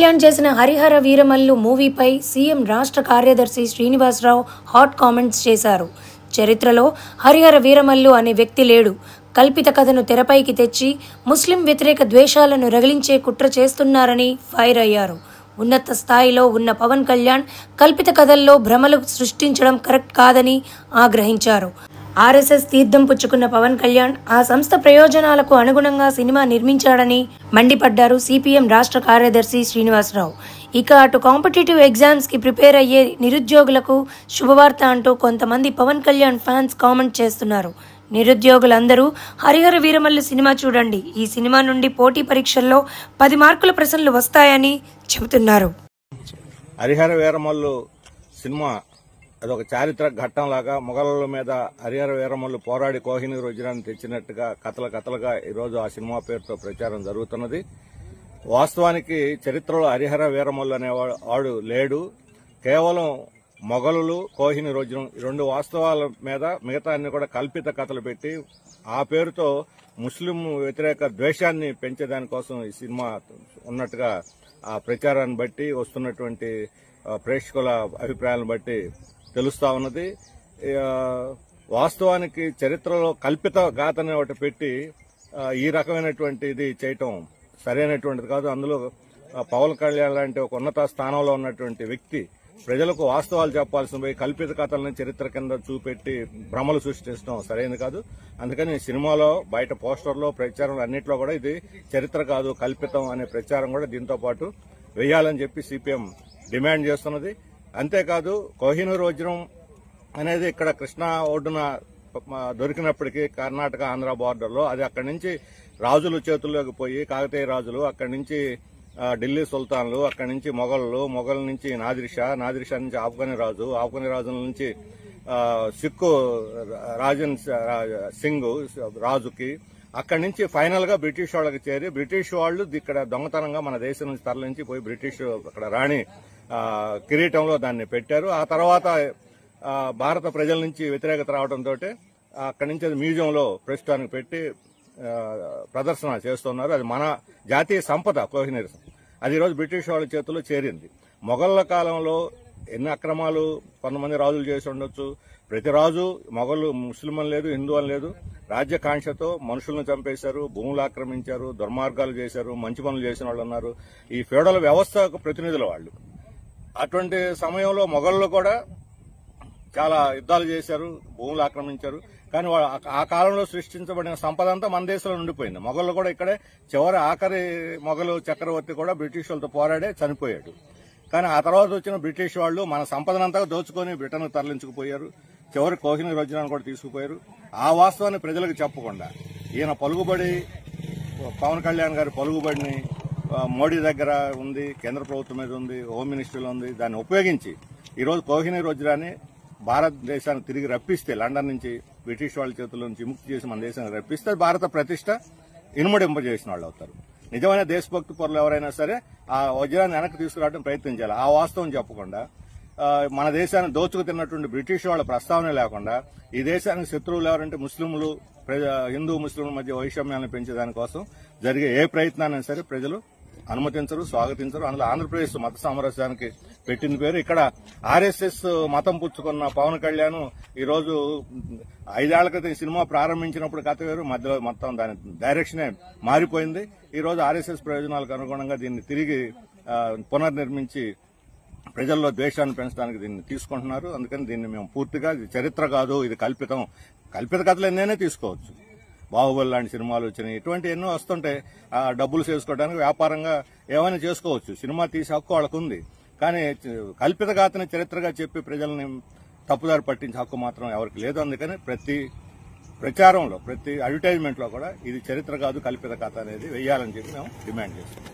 కళ్యాణ్ చేసిన హరిహర వీరమల్లు మూవీపై సీఎం రాష్ట్ర కార్యదర్శి శ్రీనివాసరావు హాట్ కామెంట్స్ చేశారు. చరిత్రలో హరిహర వీరమల్లు అనే వ్యక్తి లేడు. కల్పిత కథను తెరపైకి తెచ్చి ముస్లిం వ్యతిరేక ద్వేషాలను రగిలించే కుట్ర చేస్తున్నారని ఫైర్ అయ్యారు. ఉన్నత స్థాయిలో ఉన్న పవన్ కళ్యాణ్ కల్పిత కథల్లో భ్రమలు సృష్టించడం కరెక్ట్ కాదని ఆగ్రహించారు. ఆర్ఎస్ఎస్ తీర్థం పుచ్చుకున్న పవన్ కళ్యాణ్ ఆ సంస్థ ప్రయోజనాలకు అనుగుణంగా సినిమా నిర్మించాడని మండిపడ్డారు సిపిఎం రాష్ట్ర కార్యదర్శి శ్రీనివాసరావు. ఇక అటు కాంపిటేటివ్ ఎగ్జామ్స్ కి ప్రిపేర్ అయ్యే నిరుద్యోగులకు శుభవార్త అంటూ కొంతమంది పవన్ కళ్యాణ్ ఫ్యాన్స్ కామెంట్ చేస్తున్నారు. నిరుద్యోగులందరూ హరిహర వీరమల్లు సినిమా చూడండి. ఈ సినిమా నుండి పోటీ పరీక్షల్లో 10 మార్కుల ప్రశ్నలు వస్తాయని చెబుతున్నారు. హరిహర వీరమల్లు సినిమా అదొక చారిత్రక ఘట్టం లాగా మొఘలుల మీద హరిహర వీరమల్లు పోరాడి కోహినూర్ వజ్రాన్ని తెచ్చినట్టుగా కథలుగా ఈరోజు ఆ సినిమా పేరుతో ప్రచారం జరుగుతున్నది. వాస్తవానికి చరిత్రలో హరిహర వీరమల్లు అనేవాడు లేడు. కేవలం మొఘలులు కోహినూర్ వజ్రం ఈ 2 వాస్తవాల మీద మిగతా అన్ని కూడా కల్పిత కథలు పెట్టి ఆ పేరుతో ముస్లిం వ్యతిరేక ద్వేషాన్ని పెంచేదానికోసం ఈ సినిమా ఉన్నట్టుగా ఆ ప్రచారాన్ని బట్టి వస్తున్నటువంటి ప్రేక్షకుల అభిప్రాయాలను బట్టి తెలుస్తా ఉన్నది. వాస్తవానికి చరిత్రలో కల్పిత గాథని ఒకటి పెట్టి ఈ రకమైనటువంటి ఇది చేయటం సరైనటువంటిది కాదు. అందులో పవన్ కళ్యాణ్ లాంటి ఒక ఉన్నత స్థానంలో ఉన్నటువంటి వ్యక్తి ప్రజలకు వాస్తవాలు చెప్పాల్సిన పోయి కల్పిత కథలను చరిత్ర కింద చూపెట్టి భ్రమలు సృష్టించడం సరైనది కాదు. అందుకని సినిమాలో బయట పోస్టర్లో ప్రచారం అన్నింటిలో కూడా ఇది చరిత్ర కాదు కల్పితం అనే ప్రచారం కూడా దీంతో పాటు వేయాలని చెప్పి సిపిఎం డిమాండ్ చేస్తున్నది. అంతేకాదు కోహినూర్ వజ్రం అనేది ఇక్కడ కృష్ణా ఒడ్డున దొరికినప్పటికీ కర్ణాటక ఆంధ్ర బార్డర్లో అది అక్కడి నుంచి రాజుల చేతుల్లోకి పోయి కాకతీయ రాజులు అక్కడి నుంచి ఢిల్లీ సుల్తాన్లు అక్కడి నుంచి మొఘల్ నుంచి నాదిర్షా నుంచి ఆఫ్ఘనీ రాజుల నుంచి సిక్కు రాజన్ సింగ్ రాజుకి అక్కడి నుంచి ఫైనల్ గా బ్రిటిష్ వాళ్ళకి చేరి బ్రిటిష్ వాళ్ళు ఇక్కడ దొంగతనంగా మన దేశం నుంచి తరలించి పోయి బ్రిటిష్ అక్కడ రాణి కిరీటంలో దాన్ని పెట్టారు. ఆ తర్వాత భారత ప్రజల నుంచి వ్యతిరేకత రావడంతో అక్కడి నుంచి అది మ్యూజియంలో ప్రస్తుతానికి పెట్టి ప్రదర్శన చేస్తున్నారు. అది మన జాతీయ సంపద కోహినూర్. అది ఈరోజు బ్రిటిష్ వాళ్ళ చేతుల్లో చేరింది. మొఘళ్ల కాలంలో ఎన్ని అక్రమాలు కొంతమంది రాజులు చేసి ఉండొచ్చు. ప్రతి రాజు మొఘలు ముస్లిం అని లేదు, హిందూ అని లేదు, రాజ్యకాంక్షతో మనుషులను చంపేశారు, భూములు ఆక్రమించారు, దుర్మార్గాలు చేశారు, మంచి పనులు చేసిన వాళ్ళు ఉన్నారు. ఈ ఫ్యూడల్ వ్యవస్థకు ప్రతినిధులు వాళ్ళు. అటువంటి సమయంలో మొఘళ్ళు కూడా చాలా యుద్ధాలు చేశారు, భూములు ఆక్రమించారు. కానీ ఆ కాలంలో సృష్టించబడిన సంపద అంతా మన దేశంలో ఉండిపోయింది. మొఘళ్ళు కూడా ఇక్కడే ఆఖరి మొఘలు చక్రవర్తి కూడా బ్రిటిష్ వాళ్ళతో పోరాడే చనిపోయాడు. కానీ ఆ తర్వాత వచ్చిన బ్రిటిష్ వాళ్ళు మన సంపదనంతా దోచుకొని బ్రిటన్కు తరలించుకుపోయారు. చివరి కోహినూర్ వజ్రాన్ని కూడా తీసుకుపోయారు. ఆ వాస్తవాన్ని ప్రజలకు చెప్పకుండా ఈయన పలుకుబడి పవన్ కళ్యాణ్ గారి పలుకుబడిని మోడీ దగ్గర ఉంది, కేంద్ర ప్రభుత్వం మీద ఉంది, హోమ్ మినిస్ట్రీలో ఉంది, దాన్ని ఉపయోగించి ఈరోజు కోహినూర్ వజ్రాన్ని భారతదేశానికి తిరిగి రప్పిస్తే లండన్ నుంచి బ్రిటిష్ వాళ్ళ చేతుల నుంచి విముక్తి చేసి మన దేశానికి రప్పిస్తే భారత ప్రతిష్ట ఇనుమడింపజేసిన వాళ్ళు అవుతారు. నిజమైన దేశభక్తి పరులు ఎవరైనా సరే ఆ వజ్రాన్ని వెనక్కి తీసుకురావడం ప్రయత్నం చేయాలి. ఆ వాస్తవం చెప్పకుండా మన దేశాన్ని దోచుకు తిన్నటువంటి బ్రిటిష్ వాళ్ళ ప్రస్తావన లేకుండా ఈ దేశానికి శత్రువులు ఎవరంటే ముస్లింలు, హిందూ ముస్లింల మధ్య వైషమ్యాలను పెంచేదానికోసం జరిగే ఏ ప్రయత్నాన్ని సరే ప్రజలు అనుమతించరు, స్వాగతించరు. అందులో ఆంధ్రప్రదేశ్ మత సామరస్యానికి పెట్టిన పేరు. ఇక్కడ ఆర్ఎస్ఎస్ మతం పుచ్చుకున్న పవన్ కళ్యాణ్ ఈరోజు 5 ఏళ్ల క్రితం సినిమా ప్రారంభించినప్పుడు కథ వేరు, మధ్యలో మొత్తం దాని డైరెక్షనే మారిపోయింది. ఈరోజు ఆర్ఎస్ఎస్ ప్రయోజనాలకు అనుగుణంగా దీన్ని తిరిగి పునర్నిర్మించి ప్రజల్లో ద్వేషాన్ని పెంచడానికి దీన్ని తీసుకుంటున్నారు. అందుకని దీన్ని మేము పూర్తిగా ఇది చరిత్ర కాదు, ఇది కల్పితం. కల్పిత కథలు ఎన్నైనా తీసుకోవచ్చు. బాహుబలి లాంటి సినిమాలు వచ్చినాయి, ఇటువంటి ఎన్నో వస్తుంటే డబ్బులు చేసుకోవడానికి వ్యాపారంగా ఏమైనా చేసుకోవచ్చు. సినిమా తీసే హక్కు వాళ్ళకు ఉంది. కానీ కల్పిత గాథని చరిత్రగా చెప్పి ప్రజల్ని తప్పుదారి పట్టించే హక్కు మాత్రం ఎవరికి లేదు. అందుకని ప్రతి ప్రచారంలో ప్రతి అడ్వర్టైజ్మెంట్లో కూడా ఇది చరిత్ర కాదు కల్పిత కథ అనేది వేయాలని చెప్పి మేము డిమాండ్ చేస్తున్నాం.